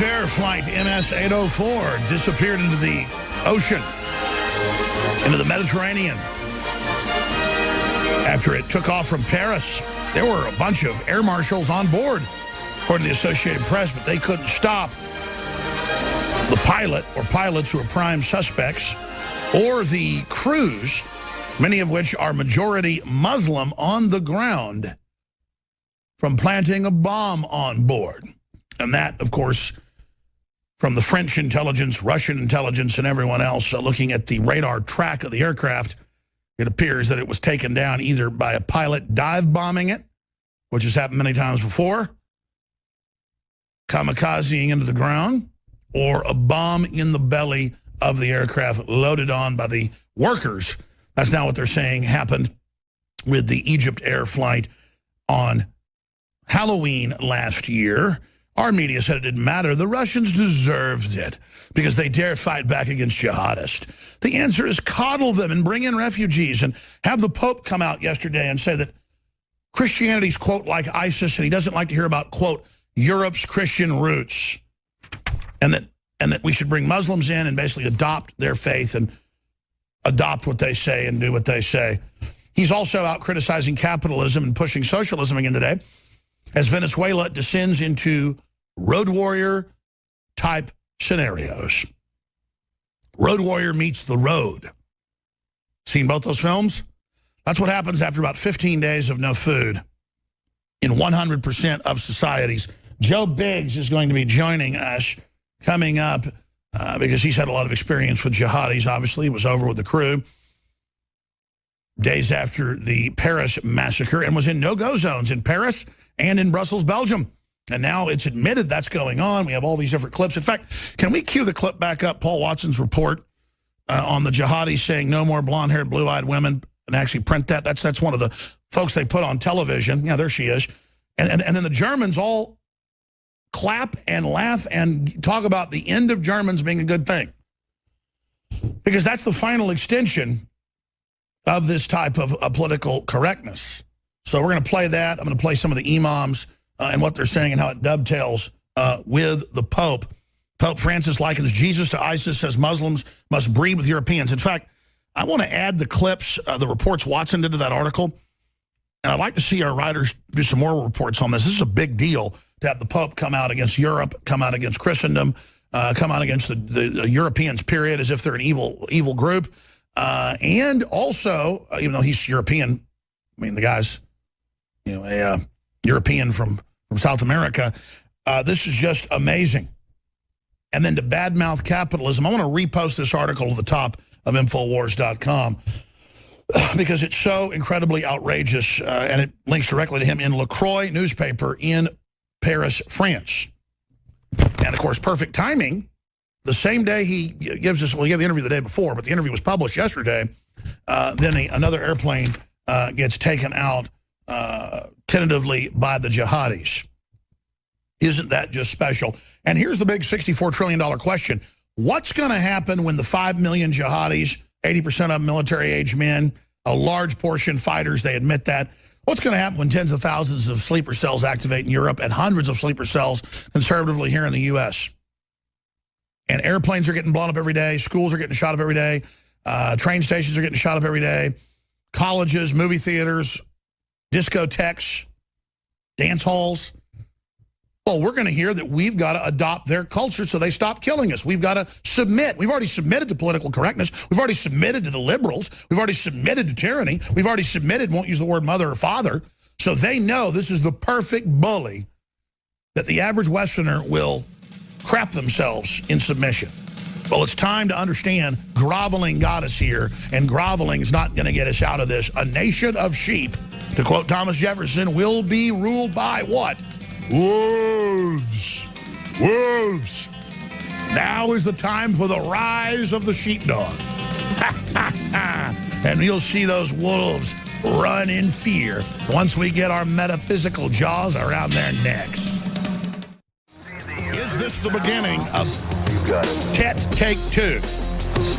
Egypt Air Flight MS-804 disappeared into the ocean, into the Mediterranean, after it took off from Paris. There were a bunch of air marshals on board, according to the Associated Press, but they couldn't stop the pilot or pilots who are prime suspects, or the crews, many of which are majority Muslim on the ground, from planting a bomb on board. And that, of course, from the French intelligence, Russian intelligence, and everyone else looking at the radar track of the aircraft, it appears that it was taken down either by a pilot dive bombing it, which has happened many times before, kamikazing into the ground, or a bomb in the belly of the aircraft loaded on by the workers. That's now what they're saying happened with the Egypt Air flight on Halloween last year. Our media said it didn't matter. The Russians deserved it because they dare fight back against jihadists. The answer is coddle them and bring in refugees, and have the Pope come out yesterday and say that Christianity's, quote, like ISIS, and he doesn't like to hear about, quote, Europe's Christian roots, and that we should bring Muslims in and basically adopt their faith and adopt what they say and do what they say. He's also out criticizing capitalism and pushing socialism again today, as Venezuela descends into Road Warrior type scenarios. Road Warrior meets The Road. Seen both those films? That's what happens after about 15 days of no food in 100% of societies. Joe Biggs is going to be joining us coming up because he's had a lot of experience with jihadis. Obviously, he was over with the crew days after the Paris massacre and was in no-go zones in Paris and in Brussels, Belgium. And now it's admitted that's going on. We have all these different clips. In fact, can we cue the clip back up, Paul Watson's report on the jihadis saying no more blonde-haired, blue-eyed women, and actually print that? That's one of the folks they put on television. Yeah, there she is. And then the Germans all clap and laugh and talk about the end of Germans being a good thing, because that's the final extension of this type of political correctness. So we're going to play that. I'm going to play some of the imams and what they're saying and how it dovetails with the Pope. Pope Francis likens Jesus to ISIS, says Muslims must breed with Europeans. In fact, I want to add the clips, the reports Watson did to that article, and I'd like to see our writers do some more reports on this. This is a big deal to have the Pope come out against Europe, come out against Christendom, come out against the Europeans, period, as if they're an evil group. And also, even though he's European, I mean, the guy's, you know, a European from South America. This is just amazing. And then to badmouth capitalism, I want to repost this article to the top of Infowars.com because it's so incredibly outrageous, and it links directly to him in La Croix newspaper in Paris, France. And, of course, perfect timing. The same day he gives us, well, he gave the interview the day before, but the interview was published yesterday. Then another airplane gets taken out tentatively by the jihadis. Isn't that just special? And here's the big $64 trillion question. What's going to happen when the 5 million jihadis, 80% of them military-age men, a large portion fighters, they admit that? What's going to happen when tens of thousands of sleeper cells activate in Europe and hundreds of sleeper cells conservatively here in the U.S.? And airplanes are getting blown up every day. Schools are getting shot up every day. Train stations are getting shot up every day. Colleges, movie theaters, discotheques, dance halls. Well, we're going to hear that we've got to adopt their culture so they stop killing us. We've got to submit. We've already submitted to political correctness. We've already submitted to the liberals. We've already submitted to tyranny. We've already submitted, won't use the word mother or father. So they know this is the perfect bully that the average Westerner will crap themselves in submission. Well, it's time to understand groveling got us here, and groveling is not going to get us out of this. A nation of sheep, to quote Thomas Jefferson, will be ruled by what? Wolves. Wolves. Now is the time for the rise of the sheepdog. And you'll see those wolves run in fear once we get our metaphysical jaws around their necks. Is this the beginning of Tet Take Two?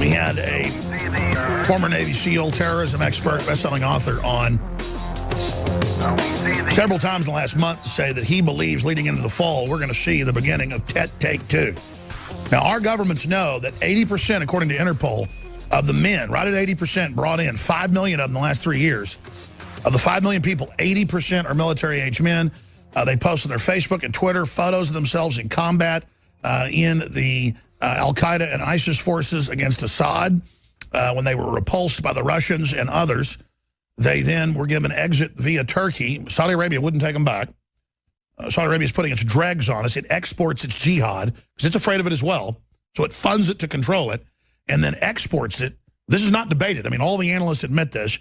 We had a former Navy SEAL, terrorism expert, best-selling author on several times in the last month to say that he believes leading into the fall, we're going to see the beginning of Tet Take 2. Now, our governments know that 80%, according to Interpol, of the men, right at 80%, brought in 5 million of them in the last 3 years. Of the 5 million people, 80% are military-age men. They post on their Facebook and Twitter photos of themselves in combat in the al-Qaeda and ISIS forces against Assad when they were repulsed by the Russians and others. They then were given exit via Turkey. Saudi Arabia wouldn't take them back. Saudi Arabia is putting its dregs on us. It exports its jihad because it's afraid of it as well. So it funds it to control it and then exports it. This is not debated. I mean, all the analysts admit this,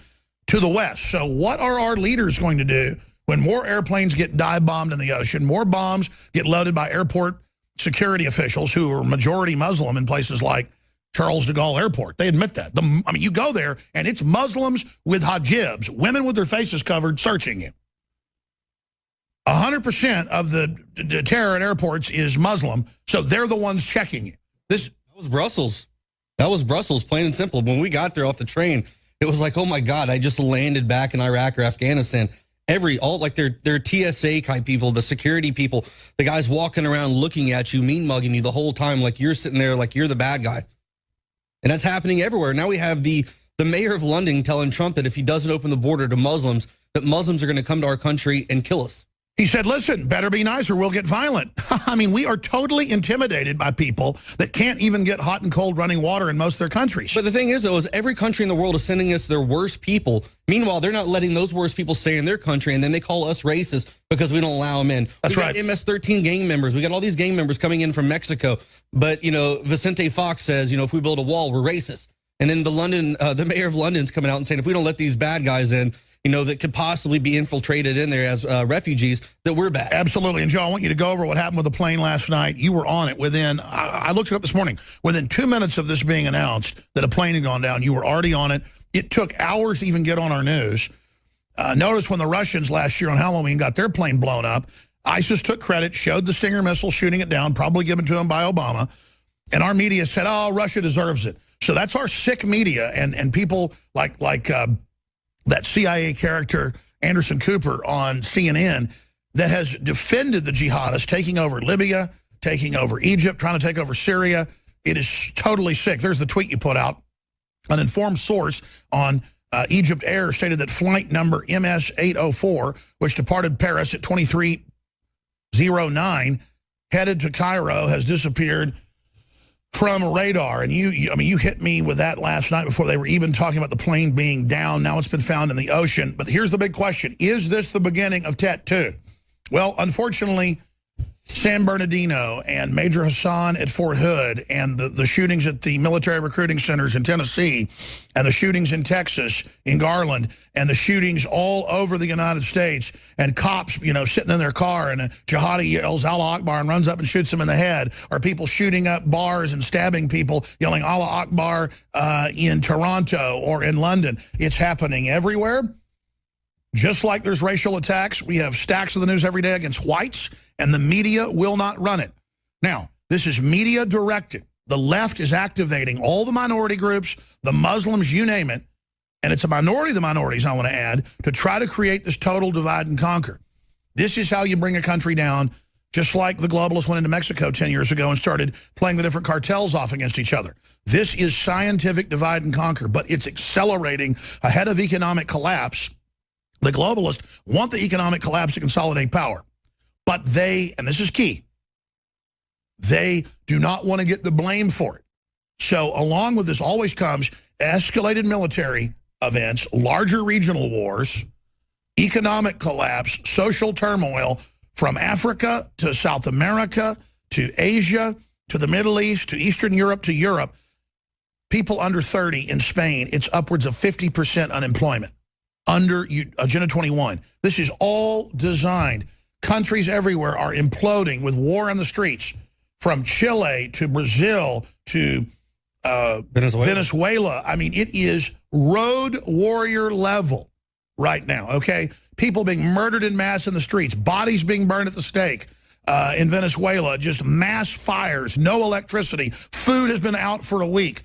to the West. So what are our leaders going to do when more airplanes get dive bombed in the ocean, more bombs get loaded by airport security officials who are majority Muslim in places like Charles de Gaulle Airport? They admit that. I mean, you go there and it's Muslims with hijabs, women with their faces covered, searching you. 100% of the terror at airports is Muslim, so they're the ones checking you. That was Brussels. That was Brussels, plain and simple. When we got there off the train, it was like, oh my God, I just landed back in Iraq or Afghanistan. Like their TSA type people, the security people, the guys walking around looking at you, mean mugging you the whole time, like you're sitting there like you're the bad guy. And that's happening everywhere. Now we have the mayor of London telling Trump that if he doesn't open the border to Muslims, that Muslims are going to come to our country and kill us. He said, listen, better be nice or we'll get violent. I mean, we are totally intimidated by people that can't even get hot and cold running water in most of their countries. But the thing is, though, is every country in the world is sending us their worst people. Meanwhile, they're not letting those worst people stay in their country, and then they call us racist because we don't allow them in. That's right. We got MS-13 gang members. We got all these gang members coming in from Mexico. But, you know, Vicente Fox says, you know, if we build a wall, we're racist. And then the mayor of London's coming out and saying, if we don't let these bad guys in, you know, that could possibly be infiltrated in there as refugees, that we're bad. Absolutely. And Joe, I want you to go over what happened with the plane last night. You were on it within, I looked it up this morning, within 2 minutes of this being announced that a plane had gone down, you were already on it. It took hours to even get on our news. Notice when the Russians last year on Halloween got their plane blown up, ISIS took credit, showed the Stinger missile shooting it down, probably given to them by Obama. And our media said, oh, Russia deserves it. So that's our sick media and people like that CIA character, Anderson Cooper on CNN, that has defended the jihadists taking over Libya, taking over Egypt, trying to take over Syria. It is totally sick. There's the tweet you put out. An informed source on Egypt Air stated that flight number MS-804, which departed Paris at 23:09, headed to Cairo, has disappeared from radar. And you hit me with that last night before they were even talking about the plane being down. Now it's been found in the ocean. But here's the big question. Is this the beginning of Tet 2? Well, unfortunately, San Bernardino and Major Hassan at Fort Hood and the shootings at the military recruiting centers in Tennessee and the shootings in Texas, in Garland, and the shootings all over the United States and cops, you know, sitting in their car and a jihadi yells Allah Akbar and runs up and shoots them in the head, or people shooting up bars and stabbing people, yelling Allah Akbar in Toronto or in London. It's happening everywhere. Just like there's racial attacks, we have stacks of the news every day against whites, and the media will not run it. Now, this is media directed. The left is activating all the minority groups, the Muslims, you name it, and it's a minority of the minorities, I want to add, to try to create this total divide and conquer. This is how you bring a country down, just like the globalists went into Mexico 10 years ago and started playing the different cartels off against each other. This is scientific divide and conquer, but it's accelerating ahead of economic collapse. The globalists want the economic collapse to consolidate power. But they, and this is key, they do not want to get the blame for it. So along with this always comes escalated military events, larger regional wars, economic collapse, social turmoil from Africa to South America to Asia to the Middle East to Eastern Europe to Europe. People under 30 in Spain, it's upwards of 50% unemployment. Under Agenda 21. This is all designed. Countries everywhere are imploding with war on the streets, from Chile to Brazil to Venezuela. I mean, it is road warrior level right now, okay? People being murdered in mass in the streets, bodies being burned at the stake in Venezuela, just mass fires, no electricity, food has been out for a week.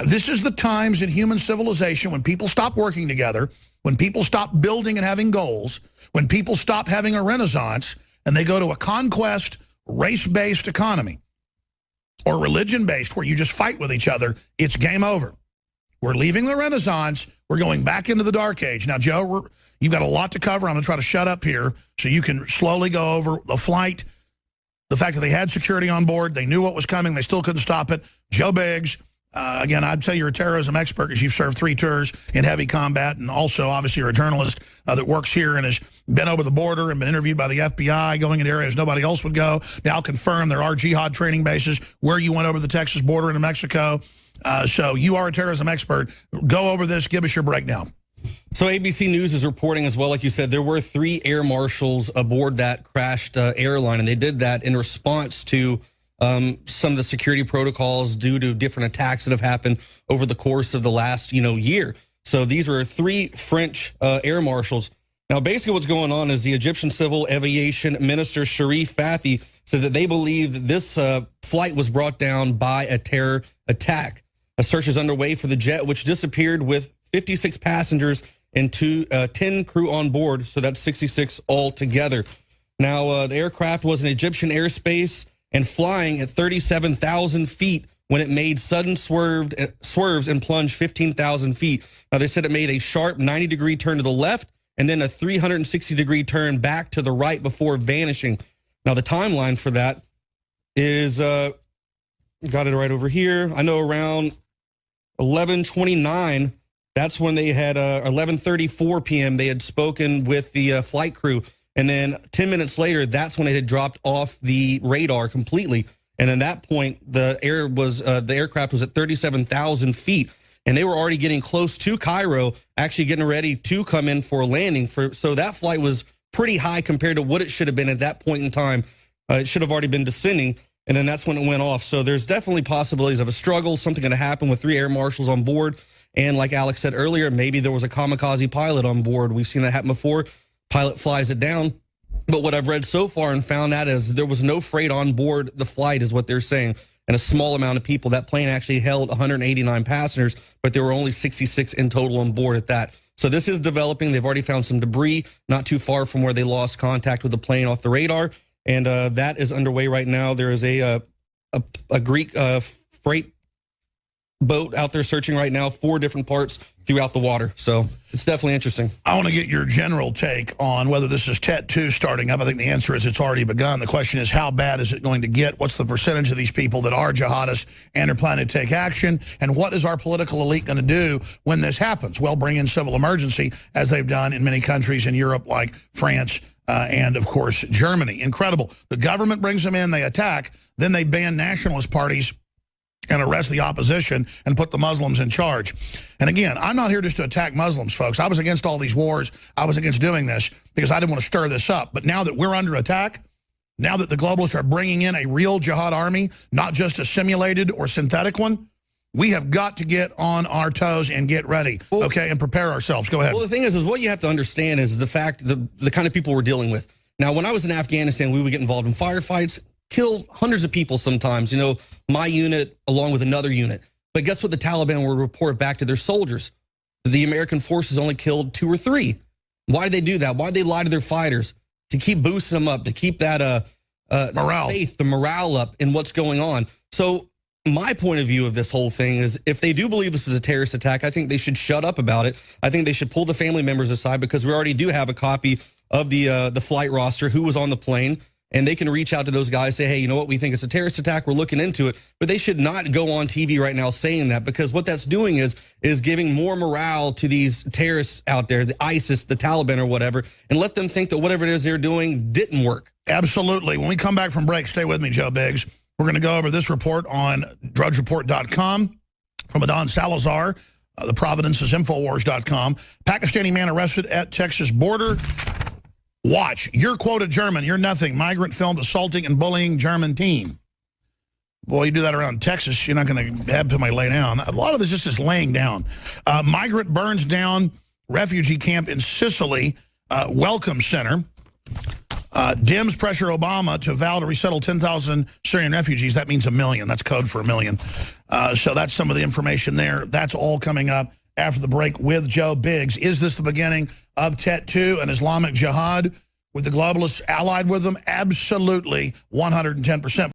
This is the times in human civilization when people stop working together, when people stop building and having goals, when people stop having a renaissance, and they go to a conquest, race-based economy, or religion-based where you just fight with each other, it's game over. We're leaving the Renaissance. We're going back into the Dark Age. Now, Joe, you've got a lot to cover. I'm going to try to shut up here so you can slowly go over the flight, the fact that they had security on board. They knew what was coming. They still couldn't stop it. Joe Biggs, again, I'd say you're a terrorism expert because you've served 3 tours in heavy combat, and also, obviously, you're a journalist that works here and has been over the border and been interviewed by the FBI, going into areas nobody else would go. Now confirmed there are jihad training bases where you went over the Texas border into Mexico. So you are a terrorism expert. Go over this. Give us your breakdown. So ABC News is reporting as well, like you said, there were 3 air marshals aboard that crashed airline, and they did that in response to some of the security protocols due to different attacks that have happened over the course of the last year. So these are 3 French air marshals. Now, basically what's going on is the Egyptian Civil Aviation Minister Sharif Fathi said that they believe that this flight was brought down by a terror attack. A search is underway for the jet, which disappeared with 56 passengers and 10 crew on board, so that's 66 altogether. Now, the aircraft was in Egyptian airspace and flying at 37,000 feet when it made sudden swerves and plunged 15,000 feet. Now, they said it made a sharp 90-degree turn to the left and then a 360-degree turn back to the right before vanishing. Now, the timeline for that is, got it right over here. I know around 11:29, that's when they had 11:34 p.m. they had spoken with the flight crew, and then 10 minutes later, that's when it had dropped off the radar completely. And at that point, the aircraft was at 37,000 feet, and they were already getting close to Cairo, actually getting ready to come in for a landing. So that flight was pretty high compared to what it should have been at that point in time. It should have already been descending. And then that's when it went off. So there's definitely possibilities of a struggle, something going to happen with 3 air marshals on board. And like Alex said earlier, maybe there was a kamikaze pilot on board. We've seen that happen before. Pilot flies it down. But what I've read so far and found out is there was no freight on board the flight is what they're saying. And a small amount of people. That plane actually held 189 passengers, but there were only 66 in total on board at that. So this is developing. They've already found some debris not too far from where they lost contact with the plane off the radar. And that is underway right now. There is a Greek freight boat out there searching right now, 4 different parts throughout the water. So it's definitely interesting. I want to get your general take on whether this is Tet 2 starting up. I think the answer is it's already begun. The question is, how bad is it going to get? What's the percentage of these people that are jihadists and are planning to take action? And what is our political elite going to do when this happens? Well, bring in civil emergency, as they've done in many countries in Europe like France, and, of course, Germany. Incredible. The government brings them in, they attack, then they ban nationalist parties and arrest the opposition and put the Muslims in charge. And again, I'm not here just to attack Muslims, folks. I was against all these wars. I was against doing this because I didn't want to stir this up. But now that we're under attack, now that the globalists are bringing in a real jihad army, not just a simulated or synthetic one, we have got to get on our toes and get ready, okay, and prepare ourselves. Go ahead. Well, the thing is what you have to understand is the fact, the kind of people we're dealing with. Now, when I was in Afghanistan, we would get involved in firefights, kill hundreds of people sometimes, my unit along with another unit. But guess what the Taliban will report back to their soldiers? The American forces only killed 2 or 3. Why did they do that? Why did they lie to their fighters? To keep boosting them up, to keep that morale, the morale up in what's going on. So my point of view of this whole thing is if they do believe this is a terrorist attack, I think they should shut up about it. I think they should pull the family members aside because we already do have a copy of the flight roster, who was on the plane, and they can reach out to those guys, say, hey, you know what, we think it's a terrorist attack, we're looking into it. But they should not go on TV right now saying that, because what that's doing is giving more morale to these terrorists out there, the ISIS, the Taliban or whatever, and let them think that whatever it is they're doing didn't work. Absolutely. When we come back from break, stay with me, Joe Biggs. We're going to go over this report on drudgereport.com from Adon Salazar. The Providence is Infowars.com. Pakistani man arrested at Texas border. Watch. You're quoted German. You're nothing. Migrant filmed assaulting and bullying German teen. Boy, you do that around Texas, you're not going to have somebody lay down. A lot of this is just laying down. Migrant burns down refugee camp in Sicily. Welcome center. Dems pressure Obama to vow to resettle 10,000 Syrian refugees. That means 1 million. That's code for 1 million. So that's some of the information there. That's all coming up after the break with Joe Biggs. Is this the beginning of Tet 2, an Islamic jihad with the globalists allied with them? Absolutely, 110%.